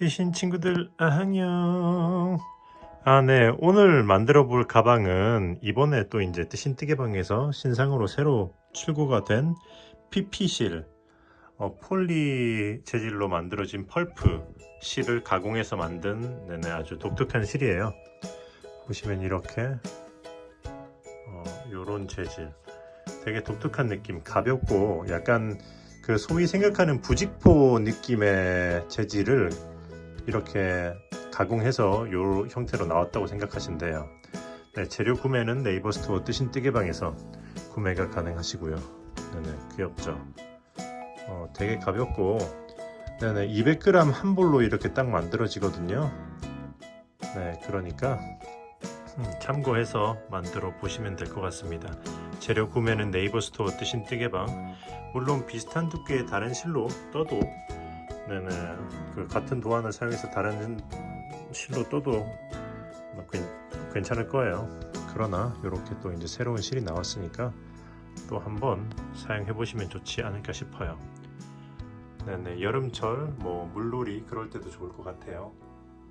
뜨신 친구들 안녕. 네, 오늘 만들어 볼 가방은 이번에 또 이제 뜨신 뜨개방에서 신상으로 새로 출고가 된 PP실, 폴리 재질로 만들어진 펄프 실을 가공해서 만든 아주 독특한 실이에요. 보시면 이렇게 요런 재질, 되게 독특한 느낌, 가볍고 약간 그 소위 생각하는 부직포 느낌의 재질을 이렇게 가공해서 이 형태로 나왔다고 생각하시면 돼요. 네, 재료 구매는 네이버 스토어 뜨신 뜨개방에서 구매가 가능하시고요. 네네, 귀엽죠? 되게 가볍고, 네네, 200g 한 볼로 이렇게 딱 만들어지거든요. 네, 그러니까 참고해서 만들어 보시면 될 것 같습니다. 재료 구매는 네이버 스토어 뜨신 뜨개방. 물론 비슷한 두께의 다른 실로 떠도 네네, 그 같은 도안을 사용해서 다른 실로 떠도 괜찮을 거예요. 그러나 이렇게 또 이제 새로운 실이 나왔으니까 또 한번 사용해 보시면 좋지 않을까 싶어요. 네네, 여름철 뭐 물놀이 그럴 때도 좋을 것 같아요.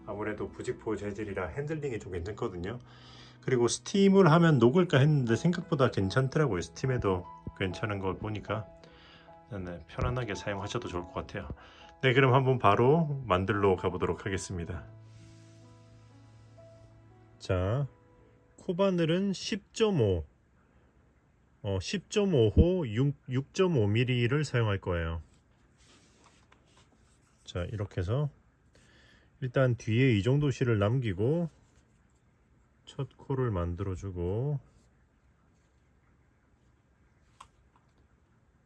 아무래도 부직포 재질이라 핸들링이 좀 괜찮거든요. 그리고 스팀을 하면 녹을까 했는데 생각보다 괜찮더라고요. 스팀에도 괜찮은 걸 보니까 네네, 편안하게 사용하셔도 좋을 것 같아요. 네, 그럼 한번 바로 만들러 가보도록 하겠습니다. 자, 코바늘은 10.5, 10.5호 6.5mm를 사용할 거예요. 자, 이렇게 해서 일단 뒤에 이 정도 실을 남기고 첫 코를 만들어주고,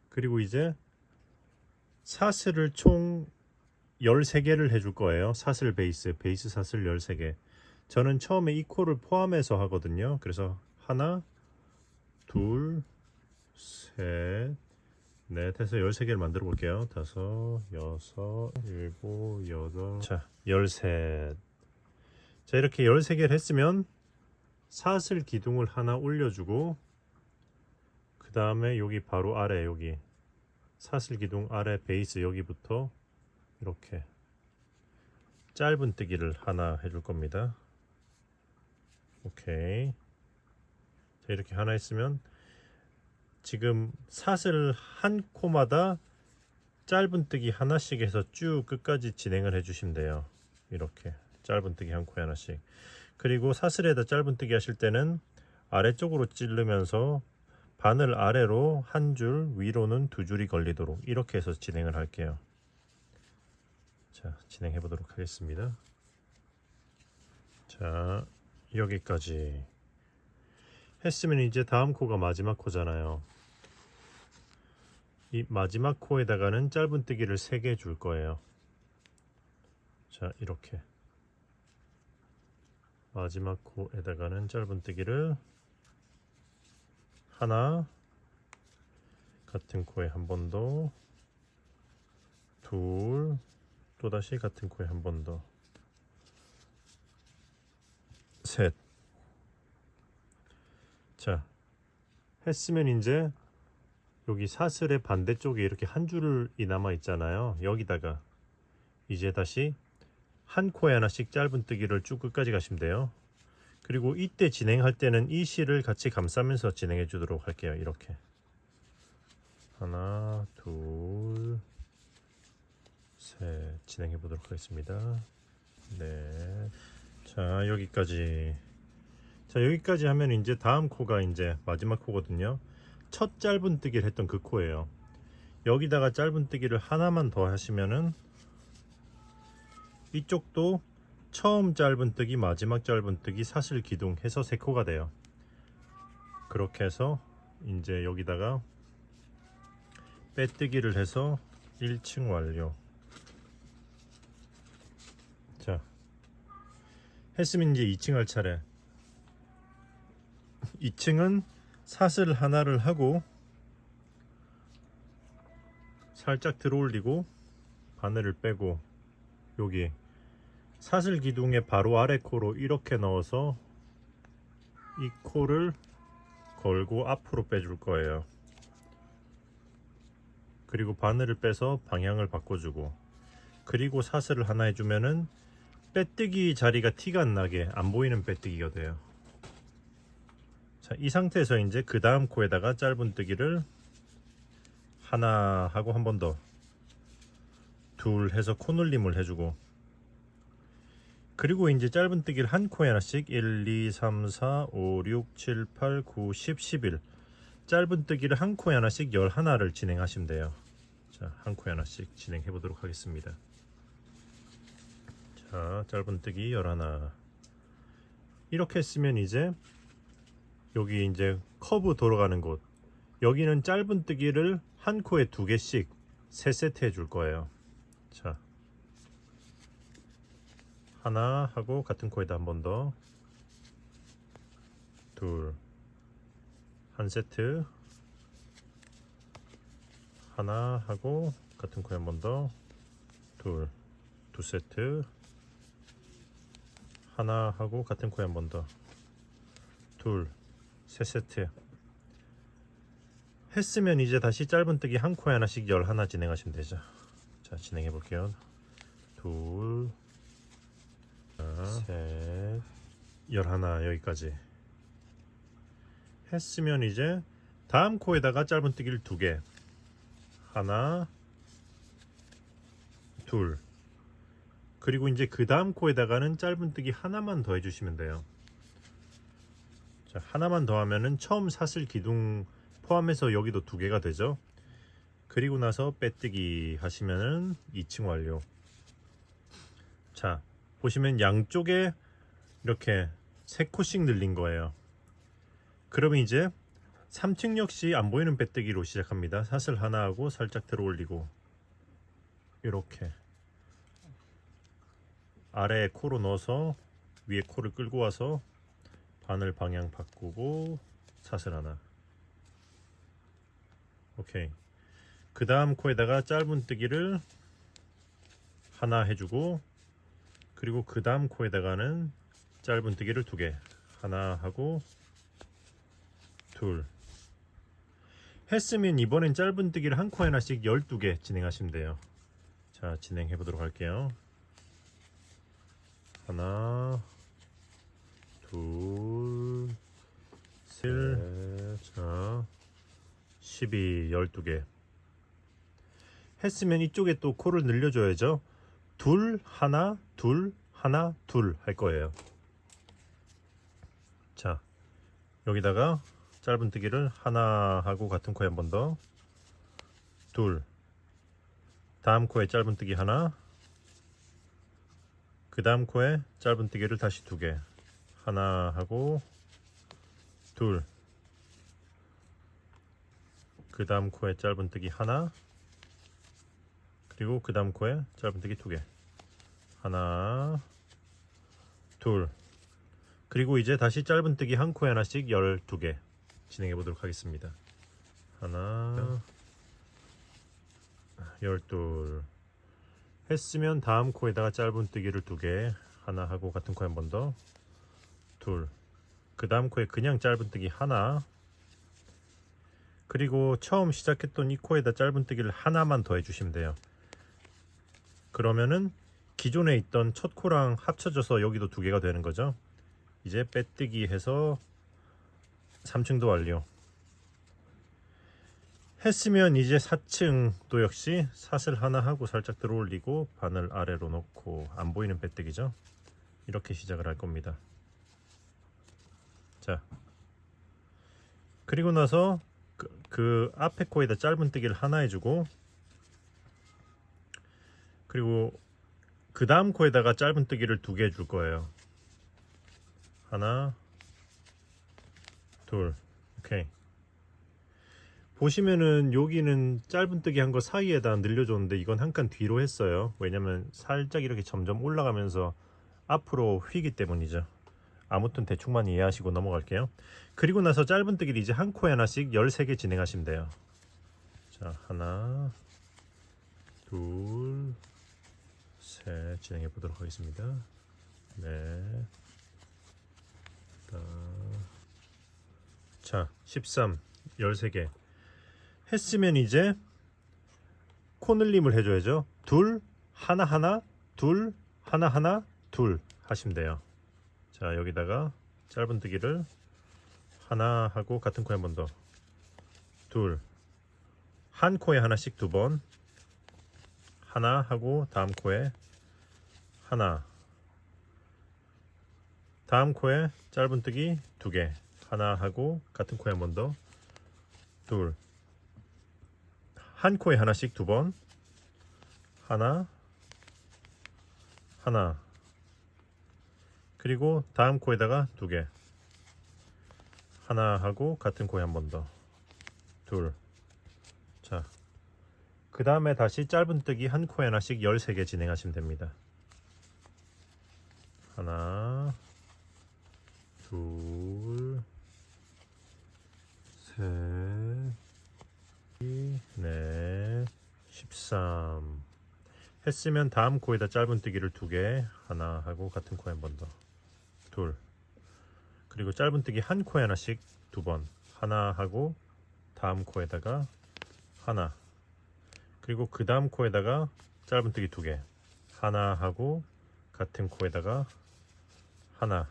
그리고 이제 사슬을 총 13개를 해줄 거예요. 사슬 베이스 사슬 13개. 저는 처음에 이 코를 포함해서 하거든요. 그래서 하나, 둘, 셋, 넷 해서 13개를 만들어 볼게요. 다섯, 여섯, 일곱, 여덟, 자, 13. 자, 이렇게 13개를 했으면 사슬 기둥을 하나 올려주고, 그 다음에 여기 바로 아래, 여기 사슬 기둥 아래 베이스 여기부터 이렇게 짧은뜨기를 하나 해줄 겁니다. 오케이. 자, 이렇게 하나 했으면 지금 사슬 한 코마다 짧은뜨기 하나씩 해서 쭉 끝까지 진행을 해주시면 돼요. 이렇게 짧은뜨기 한 코에 하나씩. 그리고 사슬에다 짧은뜨기 하실 때는 아래쪽으로 찌르면서 바늘 아래로 한 줄, 위로는 두 줄이 걸리도록 이렇게 해서 진행을 할게요. 자, 진행해 보도록 하겠습니다. 자, 여기까지 했으면 이제 다음 코가 마지막 코잖아요. 이 마지막 코에다가는 짧은뜨기를 3개 줄 거예요. 자, 이렇게 마지막 코에다가는 짧은뜨기를 하나, 같은 코에 한 번 더, 둘, 또다시 같은 코에 한 번 더, 셋. 자, 했으면 이제 여기 사슬의 반대쪽에 이렇게 한 줄이 남아 있잖아요. 여기다가 이제 다시 한 코에 하나씩 짧은뜨기를 쭉 끝까지 가시면 돼요. 그리고 이때 진행할 때는 이 실을 같이 감싸면서 진행해 주도록 할게요. 이렇게 하나, 둘, 셋 진행해 보도록 하겠습니다. 네. 자, 여기까지. 자, 여기까지 하면 이제 다음 코가 이제 마지막 코거든요. 첫 짧은뜨기를 했던 그 코예요. 여기다가 짧은뜨기를 하나만 더 하시면은 이쪽도 처음 짧은뜨기, 마지막 짧은뜨기, 사슬 기둥 해서 3코가 돼요. 그렇게 해서 이제 여기다가 빼뜨기를 해서 1층 완료. 자, 했으면 이제 2층 할 차례. 2층은 사슬 하나를 하고 살짝 들어 올리고 바늘을 빼고 여기 사슬 기둥의 바로 아래 코로 이렇게 넣어서 이 코를 걸고 앞으로 빼줄 거예요. 그리고 바늘을 빼서 방향을 바꿔주고, 그리고 사슬을 하나 해주면은 빼뜨기 자리가 티가 안 나게 안 보이는 빼뜨기가 돼요. 자, 이 상태에서 이제 그 다음 코에다가 짧은뜨기를 하나 하고 한 번 더 둘 해서 코늘림을 해주고, 그리고 이제 짧은뜨기를 한 코에 하나씩 1, 2, 3, 4, 5, 6, 7, 8, 9, 10, 11 짧은뜨기를 한 코에 하나씩 11를 진행하시면 돼요. 자, 한 코에 하나씩 진행해 보도록 하겠습니다. 자, 짧은뜨기 11 이렇게 했으면 이제 여기 이제 커브 돌아가는 곳, 여기는 짧은뜨기를 한 코에 2개씩 3세트 해줄 거예요. 자, 하나 하고 같은 코에다 한 번 더, 둘, 한 세트, 하나 하고 같은 코에 한 번 더, 둘, 두 세트, 하나 하고 같은 코에 한 번 더, 둘, 세 세트 했으면 이제 다시 짧은뜨기 한 코에 하나씩 11 진행하시면 되죠. 자, 진행해 볼게요. 둘, 셋, 11 여기까지 했으면 이제 다음 코에다가 짧은뜨기를 2개, 하나, 둘, 그리고 이제 그 다음 코에다가는 짧은뜨기 하나만 더 해주시면 돼요. 자, 하나만 더 하면은 처음 사슬 기둥 포함해서 여기도 2개가 되죠. 그리고 나서 빼뜨기 하시면은 2층 완료. 자, 보시면 양쪽에 이렇게 3코씩 늘린 거예요. 그러면 이제 3층 역시 안 보이는 빼뜨기로 시작합니다. 사슬 하나 하고 살짝 들어 올리고, 이렇게 아래에 코로 넣어서 위에 코를 끌고 와서 바늘 방향 바꾸고 사슬 하나. 오케이. 그 다음 코에다가 짧은뜨기를 하나 해주고, 그리고 그 다음 코에다가는 짧은뜨기를 2개, 하나 하고 둘 했으면 이번엔 짧은뜨기를 한 코에 하나씩 12개 진행하시면 돼요. 자, 진행해 보도록 할게요. 하나, 둘, 셋, 자, 12, 12개 했으면 이쪽에 또 코를 늘려줘야죠. 둘, 하나, 둘, 하나, 둘 할 거예요. 자, 여기다가 짧은뜨기를 하나 하고 같은 코에 한 번 더, 둘, 다음 코에 짧은뜨기 하나, 그 다음 코에 짧은뜨기를 다시 2개, 하나 하고 둘, 그 다음 코에 짧은뜨기 하나, 그리고 그 다음 코에 짧은뜨기 2개, 하나, 둘, 그리고 이제 다시 짧은뜨기 한 코에 하나씩 12개 진행해 보도록 하겠습니다. 하나, 12 했으면 다음 코에다가 짧은뜨기를 2개, 하나 하고 같은 코에 한 번 더, 둘, 그 다음 코에 그냥 짧은뜨기 하나, 그리고 처음 시작했던 이 코에다 짧은뜨기를 하나만 더 해주시면 돼요. 그러면은 기존에 있던 첫 코랑 합쳐져서 여기도 2개가 되는 거죠. 이제 빼뜨기 해서 3층도 완료 했으면 이제 4층도 역시 사슬 하나 하고 살짝 들어 올리고 바늘 아래로 놓고 안 보이는 빼뜨기죠. 이렇게 시작을 할 겁니다. 자, 그리고 나서 그 앞에 코에다 짧은뜨기를 하나 해주고, 그리고 그 다음 코에다가 짧은뜨기를 2개 해줄 거예요. 하나, 둘, 오케이. 보시면은 여기는 짧은뜨기 한 거 사이에다 늘려줬는데 이건 한 칸 뒤로 했어요. 왜냐면 살짝 이렇게 점점 올라가면서 앞으로 휘기 때문이죠. 아무튼 대충만 이해하시고 넘어갈게요. 그리고 나서 짧은뜨기를 이제 한 코에 하나씩 13개 진행하시면 돼요. 자, 하나, 둘, 셋 진행해 보도록 하겠습니다. 넷, 자, 13, 13개 했으면 이제 코늘림을 해줘야죠. 둘, 하나하나 둘 하나하나 둘 하시면 돼요. 자, 여기다가 짧은뜨기를 하나 하고 같은 코에 한 번 더, 둘, 한 코에 하나씩 두 번, 하나 하고 다음 코에 하나, 다음 코에 짧은뜨기 두 개, 하나 하고 같은 코에 한 번 더, 둘, 한 코에 하나씩 두 번, 하나, 하나, 그리고 다음 코에다가 두 개, 하나 하고 같은 코에 한 번 더, 둘. 자, 그 다음에 다시 짧은뜨기 한 코에 하나씩 13개 진행하시면 됩니다. 하나, 둘, 셋, 넷, 13. 했으면 다음 코에다 짧은뜨기를 두 개, 하나 하고 같은 코에 한 번 더, 둘. 그리고 짧은뜨기 한 코에 하나씩 두 번, 하나 하고 다음 코에다가 하나, 그리고 그 다음 코에다가 짧은뜨기 두 개, 하나 하고 같은 코에다가 하나.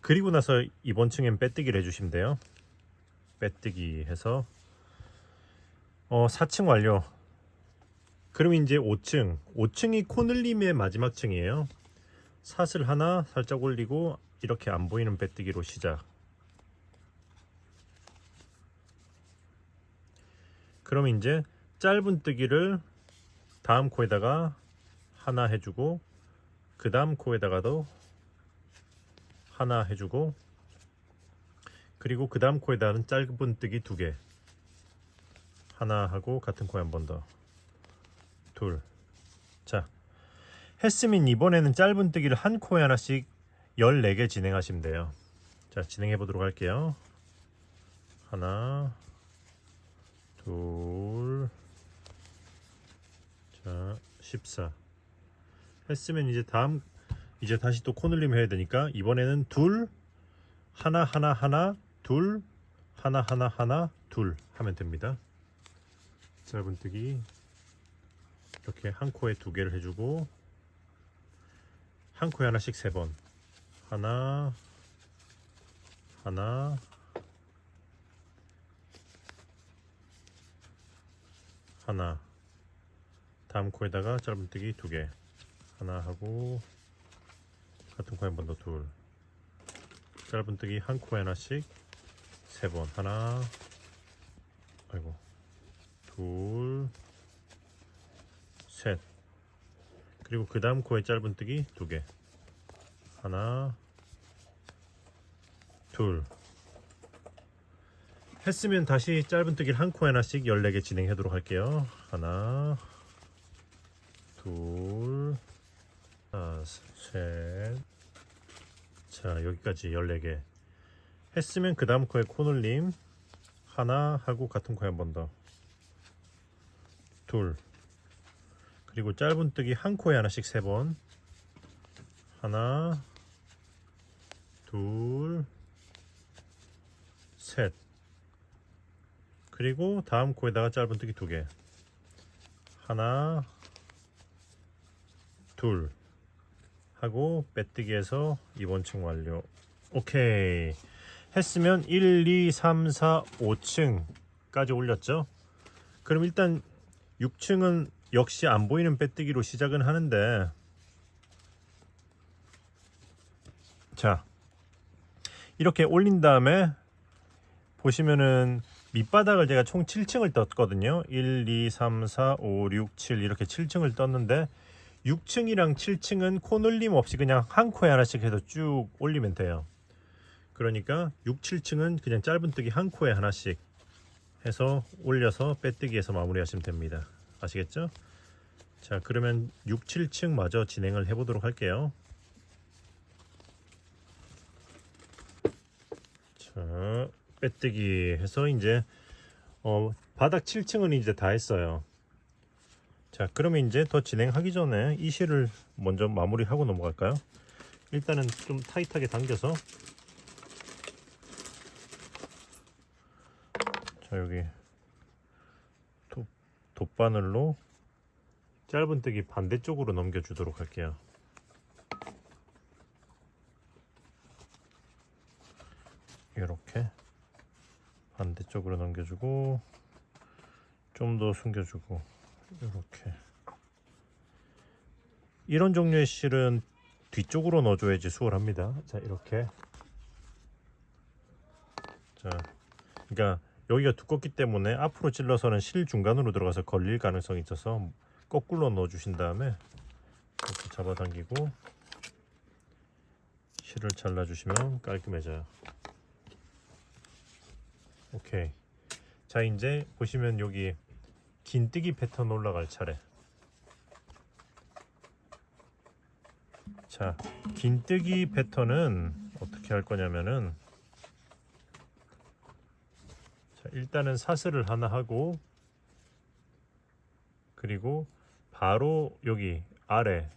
그리고 나서 이번 층엔 빼뜨기를 해주시면 돼요. 빼뜨기 해서 4층 완료. 그럼 이제 5층. 5층이 코늘림의 마지막 층이에요. 사슬 하나 살짝 올리고 이렇게 안 보이는 빼뜨기로 시작. 그럼 이제 짧은뜨기를 다음 코에다가 하나 해주고 그 다음 코에다가도 하나 해주고 그리고 그 다음 코에다가는 짧은뜨기 두 개, 하나 하고 같은 코에 한 번 더, 둘. 자, 했으면 이번에는 짧은뜨기를 한 코에 하나씩 14개 진행하시면 돼요. 자, 진행해 보도록 할게요. 하나, 둘, 자, 14. 했으면 이제 다시 또 코늘림 해야 되니까 이번에는 둘, 하나 하나 하나, 둘, 하나 하나 하나, 둘 하면 됩니다. 짧은뜨기 이렇게 한 코에 두 개를 해주고 한 코에 하나씩 세 번, 하나, 하나, 하나. 다음 코에다가 짧은뜨기 두 개, 하나 하고 같은 코에 한 번 더, 둘. 짧은뜨기 한 코에 하나씩 세 번, 하나, 아이고, 둘, 셋. 그리고 그 다음 코에 짧은뜨기 두 개, 하나, 둘. 했으면 다시 짧은뜨기를 한 코에 하나씩 14개 진행하도록 할게요. 하나, 둘, 셋. 자, 여기까지 14개 했으면 그 다음 코에 코늘림 하나 하고 같은 코에 한 번 더, 둘. 그리고 짧은뜨기 한 코에 하나씩 세 번, 하나, 둘, 셋. 그리고 다음 코에다가 짧은뜨기 두 개, 하나, 둘 하고 빼뜨기해서 이번 층 완료. 오케이. 했으면 1, 2, 3, 4, 5층까지 올렸죠. 그럼 일단 6층은 역시 안 보이는 빼뜨기로 시작은 하는데, 자, 이렇게 올린 다음에 보시면은 밑바닥을 제가 총 7층을 떴거든요. 1, 2, 3, 4, 5, 6, 7 이렇게 7층을 떴는데 6층이랑 7층은 코늘림 없이 그냥 한 코에 하나씩 해서 쭉 올리면 돼요. 그러니까 6, 7층은 그냥 짧은뜨기 한 코에 하나씩 해서 올려서 빼뜨기해서 마무리하시면 됩니다. 아시겠죠? 자, 그러면 6, 7층 마저 진행을 해보도록 할게요. 자, 빼뜨기 해서 이제 바닥 7층은 이제 다 했어요. 자, 그러면 이제 더 진행하기 전에 이 실을 먼저 마무리하고 넘어갈까요? 일단은 좀 타이트하게 당겨서, 자, 여기 돗바늘로 짧은뜨기 반대쪽으로 넘겨주도록 할게요. 이렇게 반대쪽으로 넘겨주고 좀 더 숨겨주고 이렇게. 이런 종류의 실은 뒤쪽으로 넣어줘야지 수월합니다. 자, 이렇게. 자, 그러니까 여기가 두껍기 때문에 앞으로 찔러서는 실 중간으로 들어가서 걸릴 가능성이 있어서 거꾸로 넣어주신 다음에 이렇게 잡아당기고 실을 잘라주시면 깔끔해져요. 오케이. 자, 이제 보시면 여기 긴뜨기 패턴 올라갈 차례. 자, 긴뜨기 패턴은 어떻게 할 거냐면은, 자, 일단은 사슬을 하나 하고, 그리고 바로 여기 아래,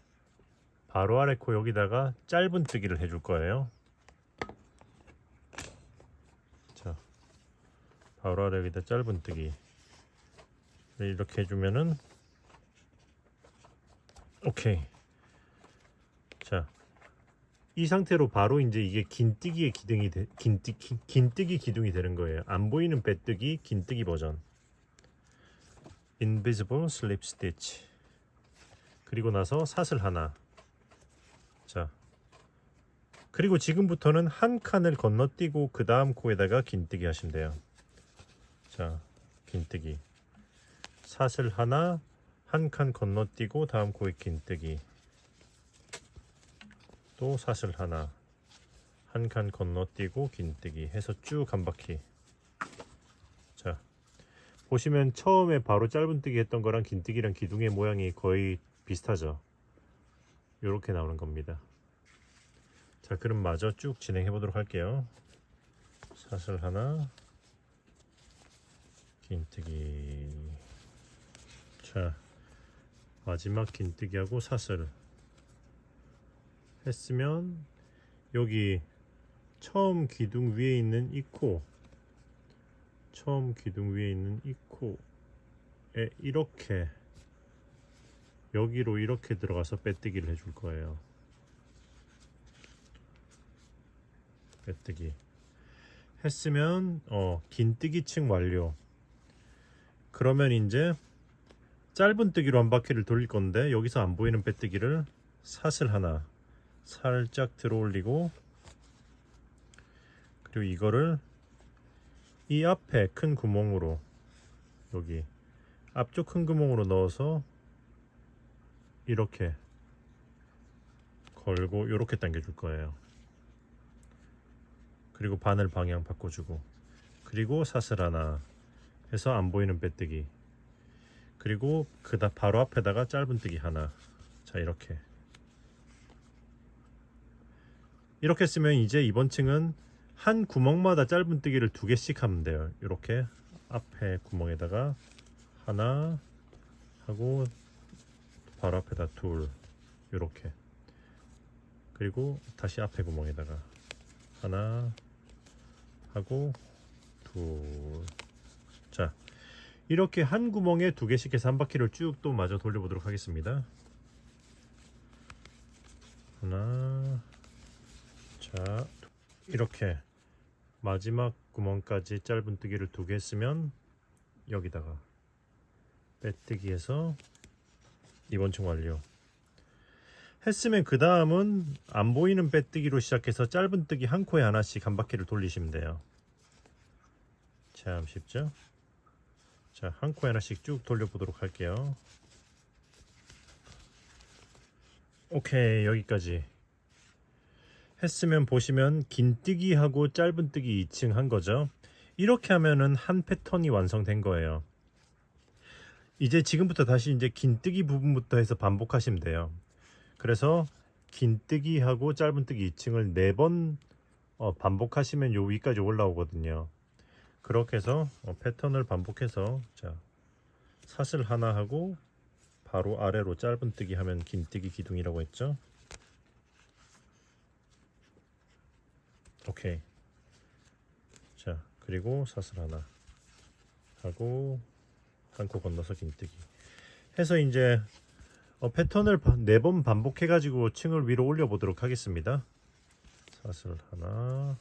바로 아래 코 여기다가 짧은 뜨기를 해줄 거예요. 자, 바로 아래 여기다 짧은 뜨기 이렇게 해주면은 오케이. 자, 이 상태로 바로 이제 이게 긴뜨기의 기둥이 긴뜨기 기둥이 되는 거예요. 안 보이는 빼뜨기 긴뜨기 버전. Invisible Slip Stitch. 그리고 나서 사슬 하나. 자, 그리고 지금부터는 한 칸을 건너뛰고 그 다음 코에다가 긴뜨기 하시면 돼요. 자, 긴뜨기. 사슬 하나, 한 칸 건너뛰고 다음 코에 긴뜨기. 또 사슬 하나, 한 칸 건너뛰고 긴뜨기 해서 쭉 한 바퀴. 자, 보시면 처음에 바로 짧은뜨기 했던 거랑 긴뜨기랑 기둥의 모양이 거의 비슷하죠. 이렇게 나오는 겁니다. 자, 그럼 마저 쭉 진행해 보도록 할게요. 사슬 하나, 긴뜨기. 자, 마지막 긴뜨기하고 사슬 했으면 여기 처음 기둥 위에 있는 이 코, 처음 기둥 위에 있는 이 코에 이렇게 여기로 이렇게 들어가서 빼뜨기를 해줄 거예요. 빼뜨기 했으면 긴뜨기층 완료. 그러면 이제 짧은뜨기로 한 바퀴를 돌릴 건데 여기서 안 보이는 빼뜨기를 사슬 하나 살짝 들어 올리고, 그리고 이거를 이 앞에 큰 구멍으로, 여기 앞쪽 큰 구멍으로 넣어서 이렇게 걸고 이렇게 당겨줄 거예요. 그리고 바늘 방향 바꿔주고, 그리고 사슬 하나 해서 안 보이는 빼뜨기, 그리고 바로 앞에다가 짧은뜨기 하나. 자, 이렇게 쓰면 이제 이번 층은 한 구멍마다 짧은뜨기를 2개씩 하면 돼요. 이렇게 앞에 구멍에다가 하나 하고 바로 앞에다 둘, 이렇게. 그리고 다시 앞에 구멍에다가 하나 하고 둘. 자, 이렇게 한 구멍에 2개씩 해서 한 바퀴를 쭉 또 마저 돌려보도록 하겠습니다. 하나. 자, 이렇게 마지막 구멍까지 짧은뜨기를 2개 했으면 여기다가 빼뜨기해서 이번 층 완료 했으면, 그 다음은 안 보이는 빼뜨기로 시작해서 짧은뜨기 한 코에 하나씩 한 바퀴를 돌리시면 돼요. 참 쉽죠? 자, 한 코에 하나씩 쭉 돌려보도록 할게요. 오케이, 여기까지 했으면 보시면 긴뜨기하고 짧은뜨기 2층 한 거죠. 이렇게 하면은 한 패턴이 완성된 거예요. 이제 지금부터 다시 이제 긴뜨기 부분부터 해서 반복하시면 돼요. 그래서 긴뜨기하고 짧은뜨기 2층을 4번 반복하시면 요 위까지 올라오거든요. 그렇게 해서 패턴을 반복해서, 자, 사슬 하나 하고 바로 아래로 짧은뜨기 하면 긴뜨기 기둥이라고 했죠. 오케이. 자, 그리고 사슬 하나 하고 한 코 건너서 긴뜨기 해서 이제 패턴을 4번 반복해 가지고 층을 위로 올려 보도록 하겠습니다. 사슬 하나.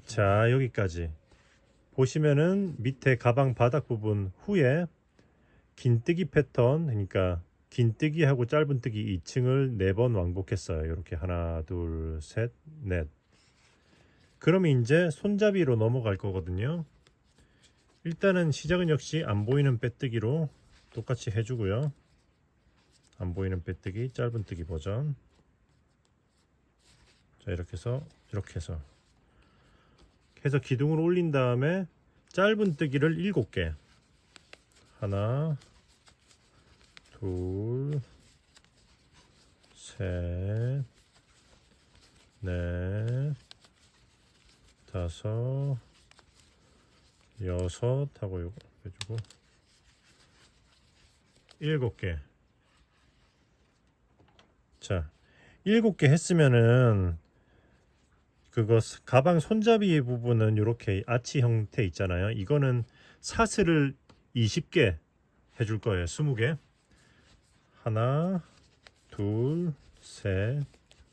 자, 여기까지 보시면은 밑에 가방 바닥 부분 후에 긴뜨기 패턴, 그러니까 긴뜨기하고 짧은뜨기 2층을 4번 왕복했어요. 이렇게 하나, 둘, 셋, 넷. 그러면 이제 손잡이로 넘어갈 거거든요. 일단은 시작은 역시 안 보이는 빼뜨기로 똑같이 해주고요. 안 보이는 빼뜨기, 짧은뜨기 버전. 자, 이렇게 해서 기둥을 올린 다음에 짧은뜨기를 7개. 하나, 둘, 셋, 넷, 다섯, 여섯 하고 요거 해주고 7개. 자, 7개 했으면은 그거 가방 손잡이 부분은 이렇게 아치 형태 있잖아요. 이거는 사슬을 20개 해줄 거예요. 20개. 하나, 둘, 셋,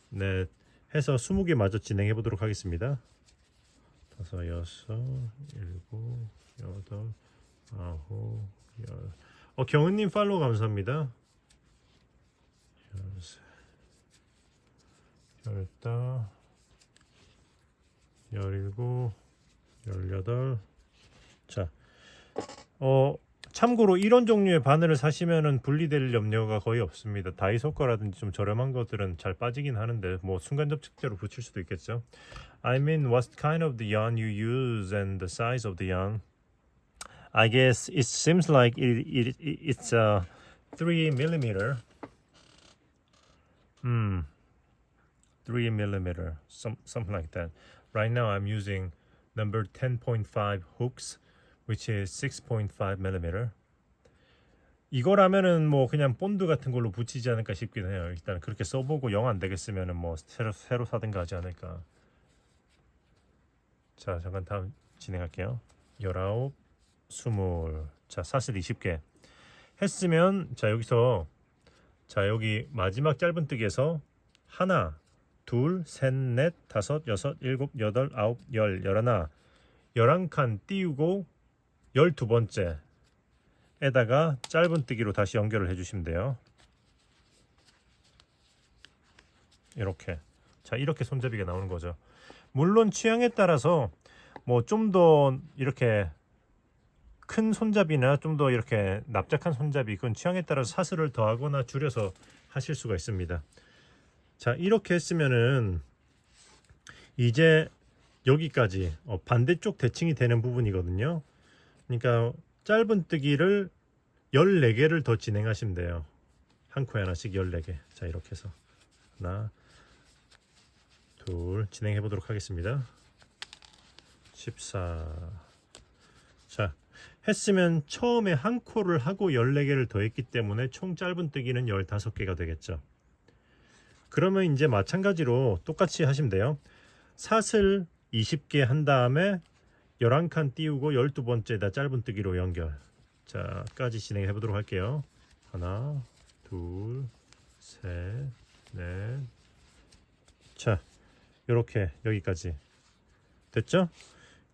넷 해서 20개 마저 진행해 보도록 하겠습니다. 5, 6, 7, 8, 9, 10. 경은님 팔로우 감사합니다. 13, 17, 18. 자, 참고로 이런 종류의 바늘을 사시면은 분리될 염려가 거의 없습니다. 다이소 거라든지 좀 저렴한 것들은 잘 빠지긴 하는데 뭐 순간 접착제로 붙일 수도 있겠죠. I mean, what kind of the yarn you use and the size of the yarn? I guess it seems like it's a 3mm. 3mm, something like that. Right now I'm using number 10.5 hooks, which is 6.5mm. 이거라면은 뭐 그냥 본드 같은 걸로 붙이지 않을까 싶긴 해요. 일단 그렇게 써보고 영 안 되겠으면은 뭐 새로 사든가 하지 않을까. 자, 잠깐 다음 진행할게요. 19, 20. 자, 사슬 20개 했으면, 자, 여기서, 자, 여기 마지막 짧은뜨기에서 하나, 둘, 셋, 넷, 다섯, 여섯, 일곱, 여덟, 아홉, 열, 열하나, 11칸 띄우고 12번째에다가 짧은뜨기로 다시 연결을 해주시면 돼요. 이렇게. 자, 이렇게 손잡이가 나오는 거죠. 물론 취향에 따라서 뭐 좀 더 이렇게 큰 손잡이나 좀 더 이렇게 납작한 손잡이, 그건 취향에 따라서 사슬을 더하거나 줄여서 하실 수가 있습니다. 자, 이렇게 했으면은 이제 여기까지 반대쪽 대칭이 되는 부분이거든요. 그러니까 짧은뜨기를 14개를 더 진행하시면 돼요. 한 코에 하나씩 14개. 자, 이렇게 해서 하나, 둘 진행해 보도록 하겠습니다. 14. 자, 했으면 처음에 한 코를 하고 14개를 더 했기 때문에 총 짧은뜨기는 15개가 되겠죠. 그러면 이제 마찬가지로 똑같이 하시면 돼요. 사슬 20개 한 다음에 11칸 띄우고 12번째에다 짧은뜨기로 연결. 자, 까지 진행해 보도록 할게요. 하나, 둘, 셋, 넷. 자, 이렇게 여기까지 됐죠?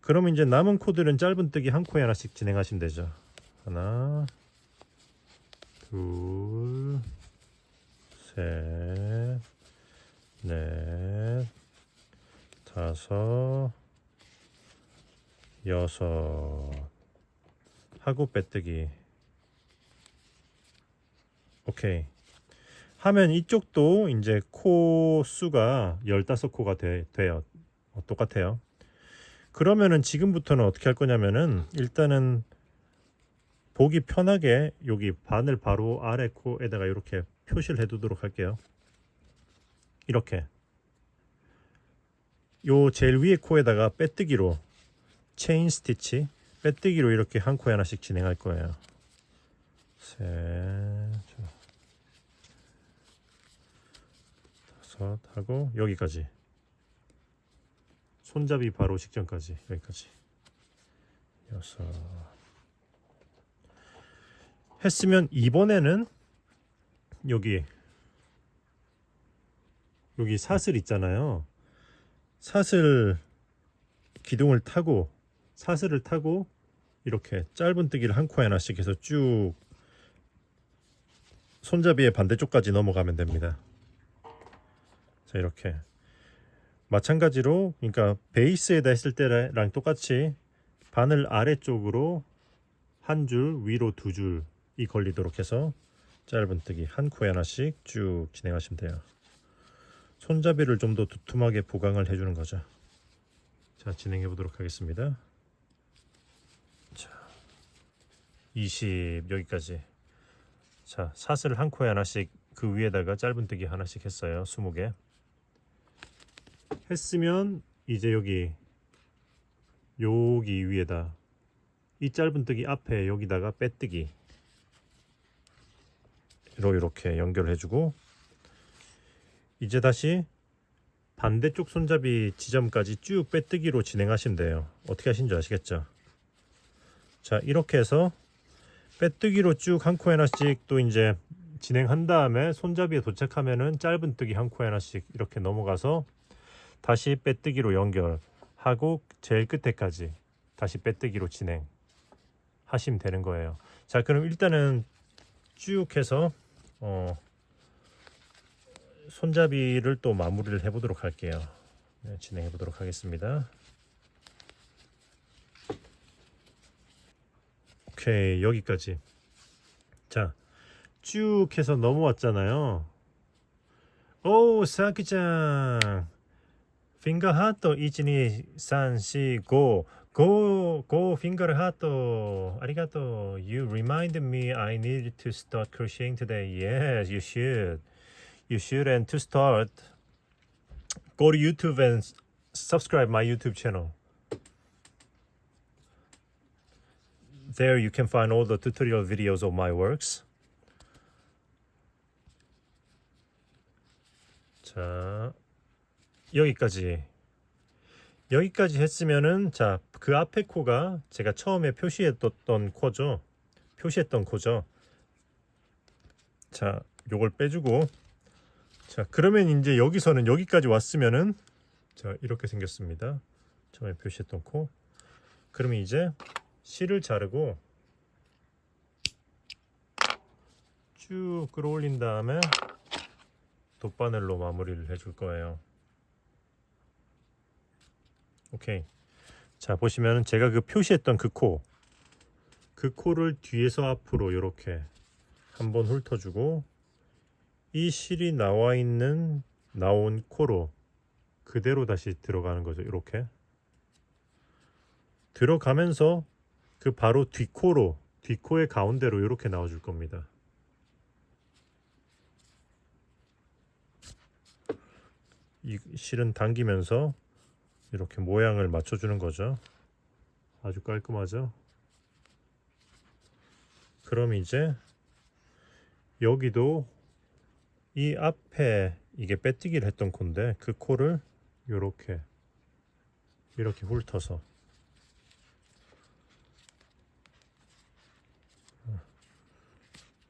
그러면 이제 남은 코들은 짧은뜨기 한 코에 하나씩 진행하시면 되죠. 하나, 둘, 셋, 넷, 다섯, 여섯 하고 빼뜨기. 오케이. 하면 이쪽도 이제 코 수가 15코가 돼요. 똑같아요. 그러면은 지금부터는 어떻게 할 거냐면은 일단은 보기 편하게 여기 바늘 바로 아래 코에다가 이렇게 표시를 해두도록 할게요. 이렇게 요 제일 위에 코에다가 빼뜨기로 체인 스티치 빼뜨기로 이렇게 한 코에 하나씩 진행할 거예요. 셋, 다섯 하고 여기까지 손잡이 바로 직전까지 여기까지 6. 했으면 이번에는 여기 사슬 있잖아요. 사슬 기둥을 타고 사슬을 타고 이렇게 짧은뜨기를 한 코에 하나씩 해서 쭉 손잡이의 반대쪽까지 넘어가면 됩니다. 자, 이렇게 마찬가지로 그러니까 베이스에다 했을 때랑 똑같이 바늘 아래쪽으로 한 줄, 위로 두 줄이 걸리도록 해서 짧은뜨기 한 코에 하나씩 쭉 진행하시면 돼요. 손잡이를 좀 더 두툼하게 보강을 해주는 거죠. 자, 진행해 보도록 하겠습니다. 자, 20 여기까지. 자, 사슬 한 코에 하나씩 그 위에다가 짧은뜨기 하나씩 했어요. 20개 했으면 이제 여기 위에다 이 짧은뜨기 앞에 여기다가 빼뜨기 이렇게 연결해주고 이제 다시 반대쪽 손잡이 지점까지 쭉 빼뜨기로 진행하시면 돼요. 어떻게 하시는지 아시겠죠? 자, 이렇게 해서 빼뜨기로 쭉 한 코에 하나씩 또 이제 진행한 다음에 손잡이에 도착하면은 짧은뜨기 한 코에 하나씩 이렇게 넘어가서 다시 빼뜨기로 연결하고 제일 끝에까지 다시 빼뜨기로 진행하시면 되는 거예요. 자, 그럼 일단은 쭉 해서 손잡이를 또 마무리를 해보도록 할게요. 네, 진행해 보도록 하겠습니다. 오케이, 여기까지. 자, 쭉 해서 넘어왔잖아요. 오, 사키짱 핑거 하트 1, 2, 3, 4, 5 Go finger heart. Arigato. You reminded me I needed to start crocheting today. Yes, you should. You should. And to start, go to YouTube and subscribe my YouTube channel. There you can find all the tutorial videos of my works. 자, 여기까지 했으면은 자, 그 앞에 코가 제가 처음에 표시했던 코죠. 자, 요걸 빼주고 자, 그러면 이제 여기서는 여기까지 왔으면은 자, 이렇게 생겼습니다. 처음에 표시했던 코. 그러면 이제 실을 자르고 쭉 끌어올린 다음에 돗바늘로 마무리를 해줄 거예요. 오케이. 자, 보시면 제가 그 표시했던 그 코를 뒤에서 앞으로 이렇게 한번 훑어주고 이 실이 나온 코로 그대로 다시 들어가는 거죠. 이렇게 들어가면서 그 바로 뒷코의 가운데로 이렇게 나와줄 겁니다. 이 실은 당기면서 이렇게 모양을 맞춰주는 거죠. 아주 깔끔하죠. 그럼 이제 여기도 이 앞에 이게 빼뜨기를 했던 코인데 그 코를 이렇게 훑어서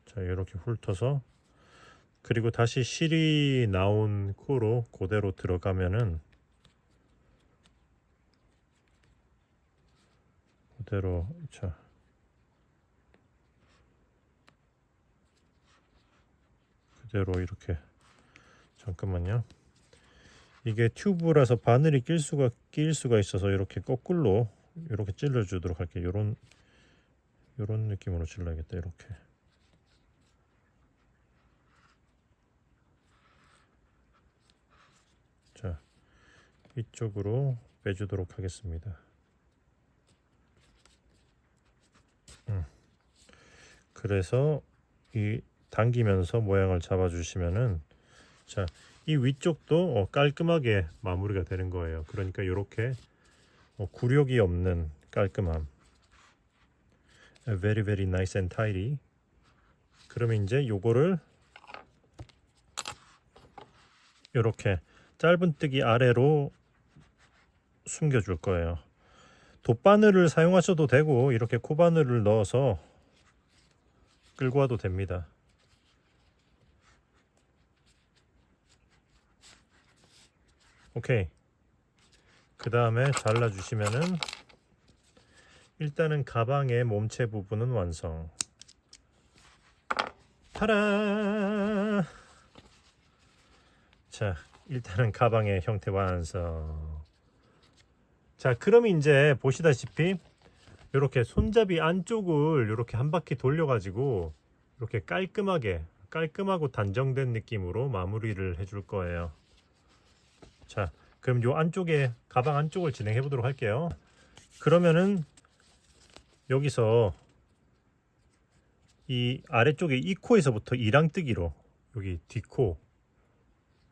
자, 이렇게 훑어서 그리고 다시 실이 나온 코로 그대로 들어가면은 그대로 자 그대로 이렇게 잠깐만요. 이게 튜브라서 바늘이 끼일 수가 있어서 이렇게 거꾸로 이렇게 찔러 주도록 할게요. 요런 느낌으로 찔러야겠다. 이렇게. 자, 이쪽으로 빼주도록 하겠습니다. 그래서 이 당기면서 모양을 잡아주시면은 자, 이 위쪽도 깔끔하게 마무리가 되는 거예요. 그러니까 이렇게 굴욕이 없는 깔끔함. Very very nice and tidy. 그러면 이제 요거를 이렇게 짧은뜨기 아래로 숨겨줄 거예요. 돗바늘을 사용하셔도 되고 이렇게 코바늘을 넣어서 끌고 와도 됩니다. 오케이. 그 다음에 잘라주시면은 일단은 가방의 몸체 부분은 완성. 타라! 자, 일단은 가방의 형태 완성. 자, 그럼 이제 보시다시피 이렇게 손잡이 안쪽을 이렇게 한 바퀴 돌려가지고 이렇게 깔끔하고 단정된 느낌으로 마무리를 해줄 거예요. 자, 그럼 요 안쪽에 가방 안쪽을 진행해 보도록 할게요. 그러면은 여기서 이 아래쪽에 이 코에서부터 이랑뜨기로 여기 뒷코,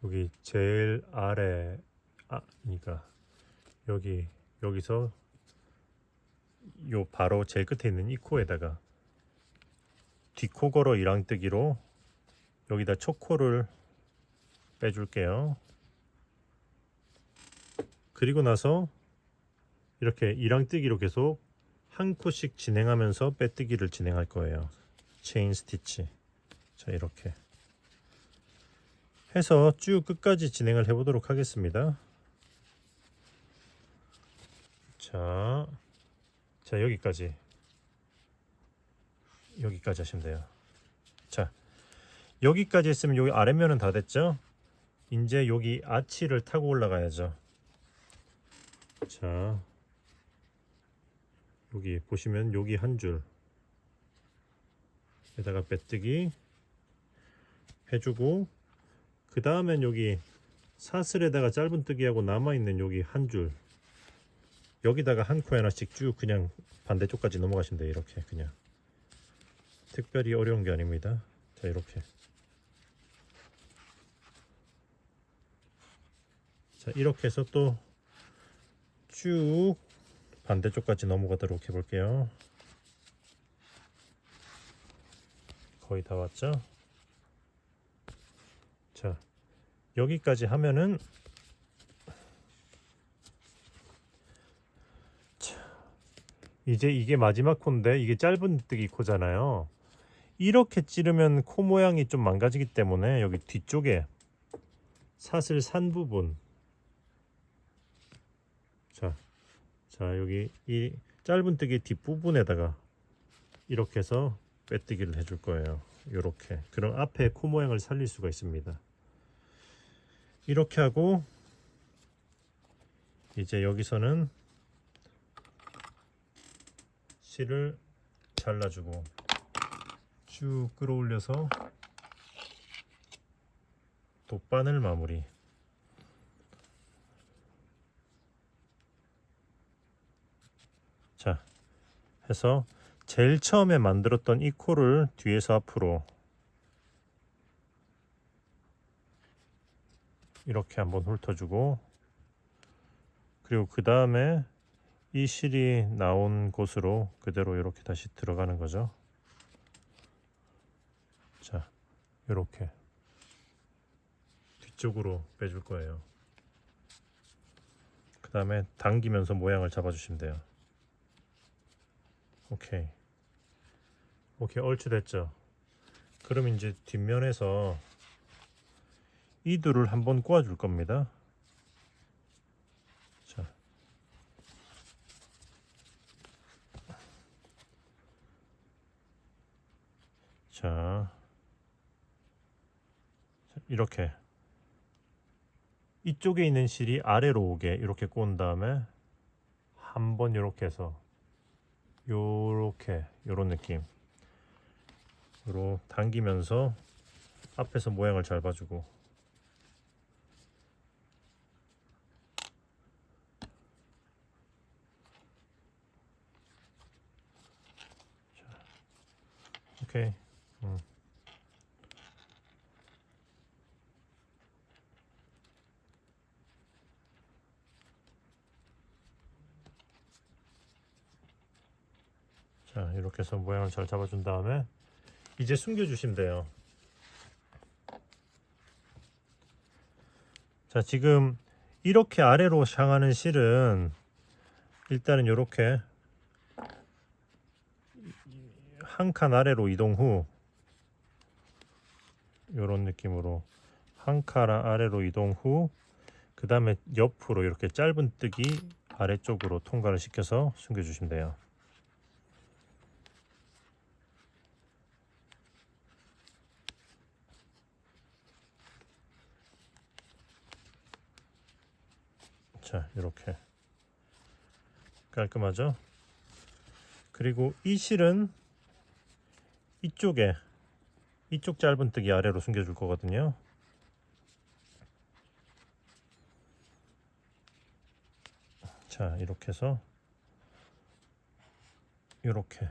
여기 제일 아래, 그러니까 여기서 요 바로 제일 끝에 있는 이 코에다가 뒷코 걸어 이랑뜨기로 여기다 초코를 빼줄게요. 그리고 나서 이렇게 이랑뜨기로 계속 한 코씩 진행하면서 빼뜨기를 진행할 거예요. 체인 스티치. 자, 이렇게 해서 쭉 끝까지 진행을 해보도록 하겠습니다. 자, 여기까지 하시면 돼요. 자, 여기까지 했으면 여기 아랫면은 다 됐죠? 이제 여기 아치를 타고 올라가야죠. 자, 여기 보시면 여기 한 줄에다가 빼뜨기 해주고, 그 다음엔 여기 사슬에다가 짧은뜨기하고 남아있는 여기 한 줄, 여기다가 한 코에 하나씩 쭉 그냥 반대쪽까지 넘어가시면 돼요. 이렇게 그냥 특별히 어려운 게 아닙니다. 자, 이렇게. 자, 이렇게 해서 또 쭉 반대쪽까지 넘어가도록 해볼게요. 거의 다 왔죠? 자, 여기까지 하면은 이제 이게 마지막 코인데 이게 짧은뜨기 코잖아요. 이렇게 찌르면 코 모양이 좀 망가지기 때문에 여기 뒤쪽에 사슬 산 부분, 자 여기 이 짧은뜨기 뒷부분에다가 이렇게 해서 빼뜨기를 해줄 거예요. 이렇게. 그럼 앞에 코 모양을 살릴 수가 있습니다. 이렇게 하고 이제 여기서는 실을 잘라주고 쭉 끌어올려서 돗바늘 마무리. 자, 해서 제일 처음에 만들었던 이 코를 뒤에서 앞으로 이렇게 한번 훑어주고, 그리고 그 다음에 이 실이 나온 곳으로 그대로 이렇게 다시 들어가는 거죠. 자, 이렇게 뒤쪽으로 빼줄 거예요. 그 다음에 당기면서 모양을 잡아주시면 돼요. 오케이, 얼추 됐죠? 그럼 이제 뒷면에서 이 둘을 한번 꼬아줄 겁니다. 자, 이렇게 이쪽에 있는 실이 아래로 오게 이렇게 꼬은 다음에 한번 이렇게 해서 요렇게 요런 느낌으로 당기면서 앞에서 모양을 잘 봐주고, 오케이. 자, 이렇게 해서 모양을 잘 잡아준 다음에 이제 숨겨주시면 돼요. 자, 지금 이렇게 아래로 향하는 실은 일단은 이렇게 한 칸 아래로 이동 후 이런 느낌으로 한 칸 아래로 이동 후 그 다음에 옆으로 이렇게 짧은 뜨기 아래쪽으로 통과를 시켜서 숨겨주시면 돼요. 자, 이렇게 깔끔하죠? 그리고 이 실은 이쪽 짧은 뜨기 아래로 숨겨줄 거거든요. 자, 이렇게 해서 이렇게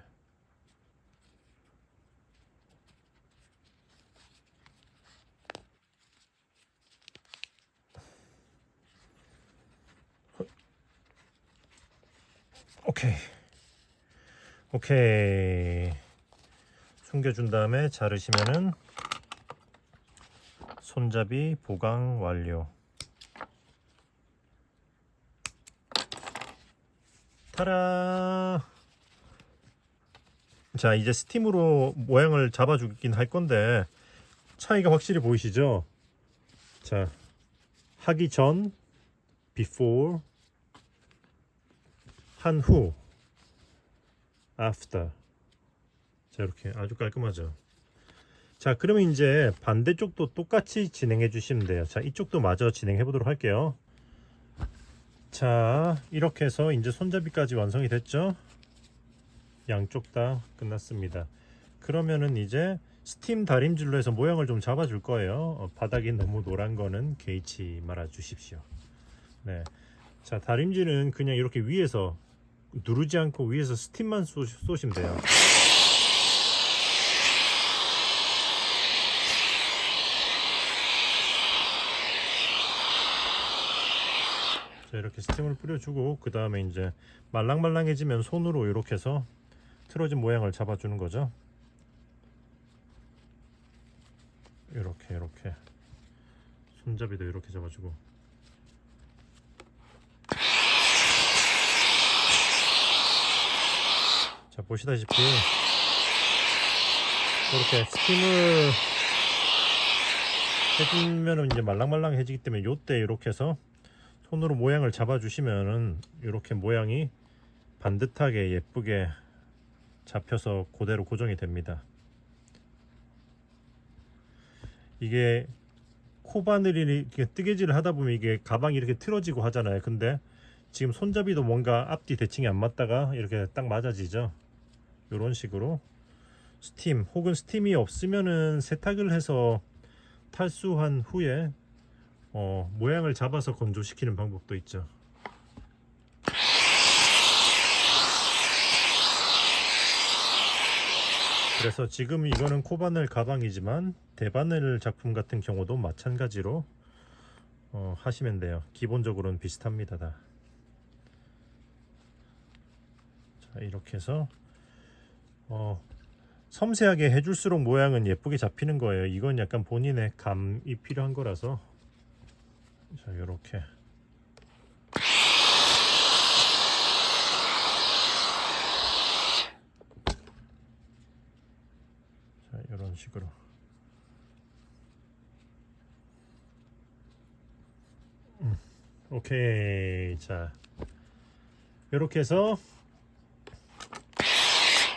오케이 숨겨준 다음에 자르시면은 손잡이 보강 완료. 타라. 자, 이제 스팀으로 모양을 잡아주긴 할 건데 차이가 확실히 보이시죠? 자, 하기 전 before, 한 후 after. 자, 이렇게 아주 깔끔하죠. 자, 그러면 이제 반대쪽도 똑같이 진행해 주시면 돼요. 자, 이쪽도 마저 진행해 보도록 할게요. 자, 이렇게 해서 이제 손잡이까지 완성이 됐죠. 양쪽 다 끝났습니다. 그러면은 이제 스팀 다림질로 해서 모양을 좀 잡아 줄 거예요. 바닥이 너무 노란 거는 개의치 말아 주십시오. 네. 자, 다림질은 그냥 이렇게 위에서 누르지 않고 위에서 스팀만 쏘시면 돼요. 자, 이렇게 스팀을 뿌려주고 그 다음에 이제 말랑말랑해지면 손으로 이렇게 해서 틀어진 모양을 잡아주는 거죠. 이렇게 손잡이도 이렇게 잡아주고. 자, 보시다시피 이렇게 스팀을 해주면은 이제 말랑말랑해지기 때문에 요때 이렇게 해서 손으로 모양을 잡아주시면은 이렇게 모양이 반듯하게 예쁘게 잡혀서 그대로 고정이 됩니다. 이게 코바늘이 뜨개질을 하다 보면 이게 가방이 이렇게 틀어지고 하잖아요. 근데 지금 손잡이도 뭔가 앞뒤 대칭이 안 맞다가 이렇게 딱 맞아지죠. 이런 식으로 스팀 혹은 스팀이 없으면은 세탁을 해서 탈수한 후에 모양을 잡아서 건조시키는 방법도 있죠. 그래서 지금 이거는 코바늘 가방이지만 대바늘 작품 같은 경우도 마찬가지로 하시면 돼요. 기본적으로는 비슷합니다. 다. 자, 이렇게 해서 섬세하게 해줄수록 모양은 예쁘게 잡히는 거예요. 이건 약간 본인의 감이 필요한 거라서. 자, 이렇게 자, 이런 식으로 오케이. 자, 이렇게 해서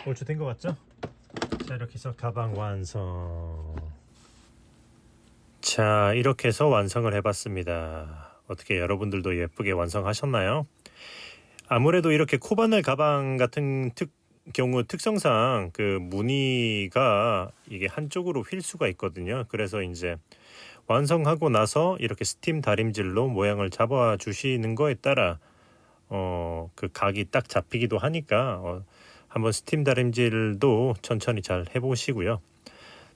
얼추 된 것 같죠? 자, 이렇게 해서 가방 완성. 자, 이렇게 해서 완성을 해봤습니다. 어떻게 여러분들도 예쁘게 완성하셨나요? 아무래도 이렇게 코바늘 가방 같은 경우 특성상 그 무늬가 이게 한쪽으로 휠 수가 있거든요. 그래서 이제 완성하고 나서 이렇게 스팀 다림질로 모양을 잡아 주시는 거에 따라 그 각이 딱 잡히기도 하니까 한번 스팀 다림질도 천천히 잘 해보시고요.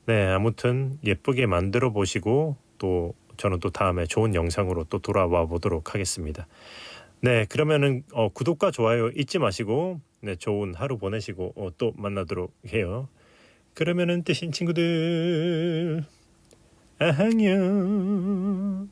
네, 아무튼 예쁘게 만들어 보시고 또 저는 또 다음에 좋은 영상으로 또 돌아와 보도록 하겠습니다. 네, 그러면은 구독과 좋아요 잊지 마시고 네, 좋은 하루 보내시고 또 만나도록 해요. 그러면은 뜨신 친구들 안녕.